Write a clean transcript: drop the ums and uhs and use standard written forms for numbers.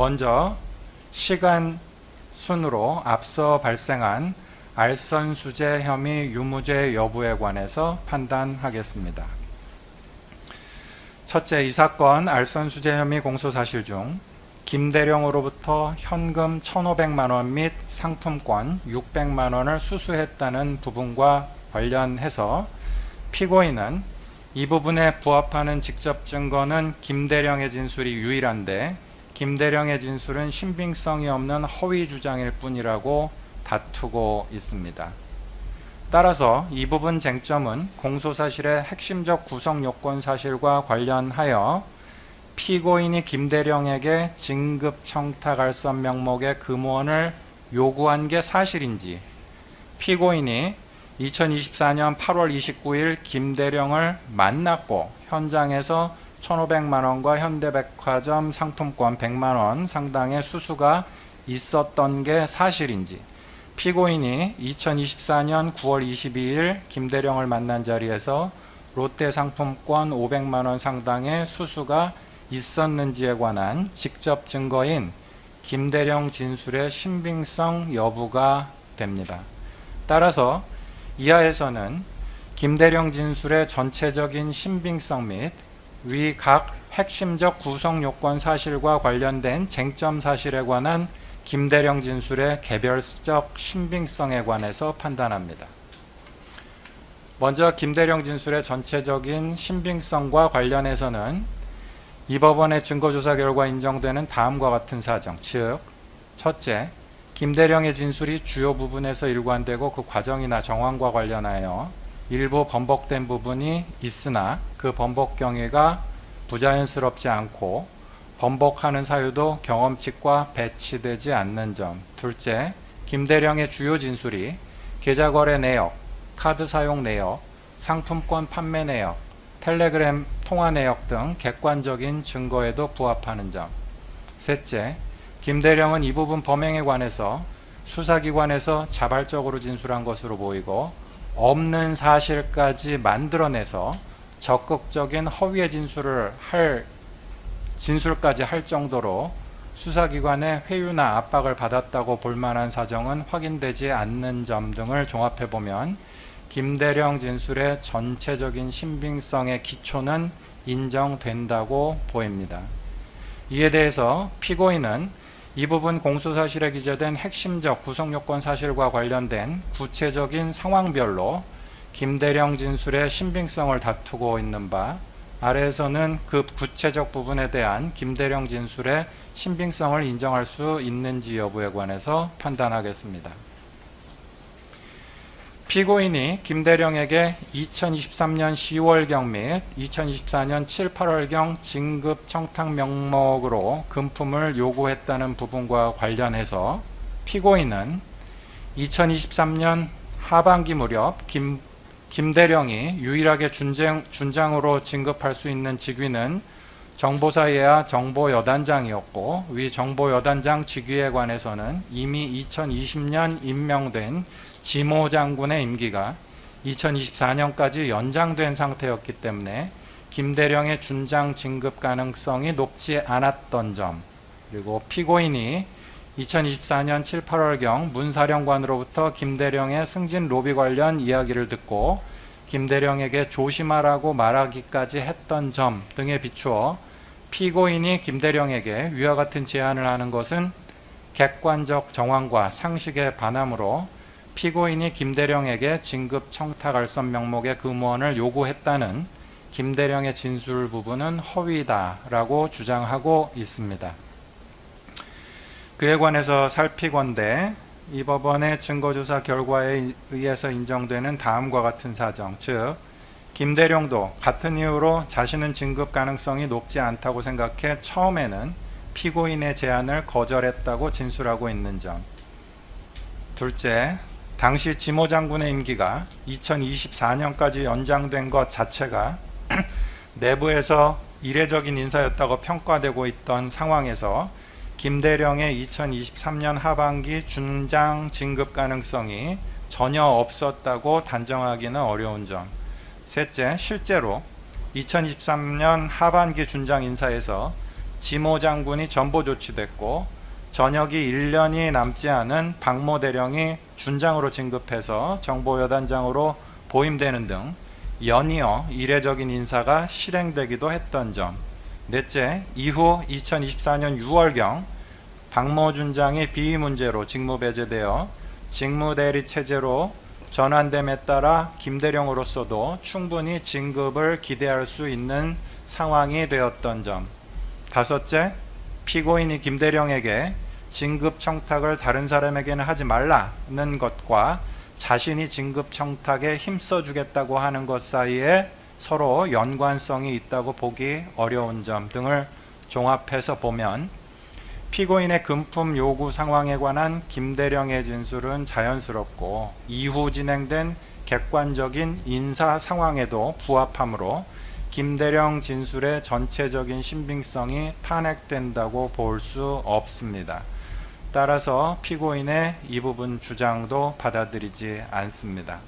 먼저 시간 순으로 앞서 발생한 알선수재 혐의 유무죄 여부에 관해서 판단하겠습니다. 첫째, 이 사건 알선수재 혐의 공소사실 중 김대령으로부터 현금 1,500만 원 및 상품권 600만 원을 수수했다는 부분과 관련해서 피고인은 이 부분에 부합하는 직접 증거는 김대령의 진술이 유일한데 김대령의 진술은 신빙성이 없는 허위 주장일 뿐이라고 다투고 있습니다. 따라서 이 부분 쟁점은 공소사실의 핵심적 구성 요건 사실과 관련하여 피고인이 김대령에게 진급 청탁 알선 명목의 금원을 요구한 게 사실인지, 피고인이 2024년 8월 29일 김대령을 만났고 현장에서 1,500만 원과 현대백화점 상품권 100만 원 상당의 수수가 있었던 게 사실인지, 피고인이 2024년 9월 22일 김대령을 만난 자리에서 롯데 상품권 500만 원 상당의 수수가 있었는지에 관한 직접 증거인 김대령 진술의 신빙성 여부가 됩니다. 따라서 이하에서는 김대령 진술의 전체적인 신빙성 및 위 각 핵심적 구성 요건 사실과 관련된 쟁점 사실에 관한 김대령 진술의 개별적 신빙성에 관해서 판단합니다. 먼저 김대령 진술의 전체적인 신빙성과 관련해서는 이 법원의 증거조사 결과 인정되는 다음과 같은 사정, 즉 첫째, 김대령의 진술이 주요 부분에서 일관되고 그 과정이나 정황과 관련하여 일부 번복된 부분이 있으나 그 번복 경위가 부자연스럽지 않고 번복하는 사유도 경험칙과 배치되지 않는 점. 둘째, 김대령의 주요 진술이 계좌거래 내역, 카드 사용 내역, 상품권 판매 내역, 텔레그램 통화 내역 등 객관적인 증거에도 부합하는 점. 셋째, 김대령은 이 부분 범행에 관해서 수사기관에서 자발적으로 진술한 것으로 보이고 없는 사실까지 만들어내서 적극적인 허위의 진술까지 할 정도로 수사기관의 회유나 압박을 받았다고 볼 만한 사정은 확인되지 않는 점 등을 종합해보면 김대령 진술의 전체적인 신빙성의 기초는 인정된다고 보입니다. 이에 대해서 피고인은 이 부분 공소사실에 기재된 핵심적 구성요건 사실과 관련된 구체적인 상황별로 김대령 진술의 신빙성을 다투고 있는 바 아래에서는 그 구체적 부분에 대한 김대령 진술의 신빙성을 인정할 수 있는지 여부에 관해서 판단하겠습니다. 피고인이 김대령에게 2023년 10월경 및 2024년 7, 8월경 진급 청탁 명목으로 금품을 요구했다는 부분과 관련해서 피고인은 2023년 하반기 무렵 김대령이 유일하게 준장으로 진급할 수 있는 직위는 정보사 예하 정보여단장이었고 위 정보여단장 직위에 관해서는 이미 2020년 임명된 지모 장군의 임기가 2024년까지 연장된 상태였기 때문에 김대령의 준장 진급 가능성이 높지 않았던 점, 그리고 피고인이 2024년 7, 8월경 문사령관으로부터 김대령의 승진 로비 관련 이야기를 듣고 김대령에게 조심하라고 말하기까지 했던 점 등에 비추어 피고인이 김대령에게 위와 같은 제안을 하는 것은 객관적 정황과 상식에 반하므로 피고인이 김대령에게 진급 청탁 알선 명목의 금원을 요구했다는 김대령의 진술 부분은 허위다라고 주장하고 있습니다. 그에 관해서 살피건대 이 법원의 증거조사 결과에 의해서 인정되는 다음과 같은 사정, 즉 김대령도 같은 이유로 자신은 진급 가능성이 높지 않다고 생각해 처음에는 피고인의 제안을 거절했다고 진술하고 있는 점. 둘째, 당시 지모 장군의 임기가 2024년까지 연장된 것 자체가 내부에서 이례적인 인사였다고 평가되고 있던 상황에서 김대령의 2023년 하반기 준장 진급 가능성이 전혀 없었다고 단정하기는 어려운 점. 셋째, 실제로 2023년 하반기 준장 인사에서 지모 장군이 전보 조치됐고 전역이 1년이 남지 않은 박모 대령이 준장으로 진급해서 정보여단장으로 보임되는 등 연이어 이례적인 인사가 실행되기도 했던 점. 넷째, 이후 2024년 6월경 박모 준장이 비위 문제로 직무 배제되어 직무대리 체제로 전환됨에 따라 김대령으로서도 충분히 진급을 기대할 수 있는 상황이 되었던 점. 다섯째, 피고인이 김대령에게 진급 청탁을 다른 사람에게는 하지 말라는 것과 자신이 진급 청탁에 힘써주겠다고 하는 것 사이에 서로 연관성이 있다고 보기 어려운 점 등을 종합해서 보면 피고인의 금품 요구 상황에 관한 김대령의 진술은 자연스럽고 이후 진행된 객관적인 인사 상황에도 부합하므로 김대령 진술의 전체적인 신빙성이 탄핵된다고 볼 수 없습니다. 따라서 피고인의 이 부분 주장도 받아들이지 않습니다.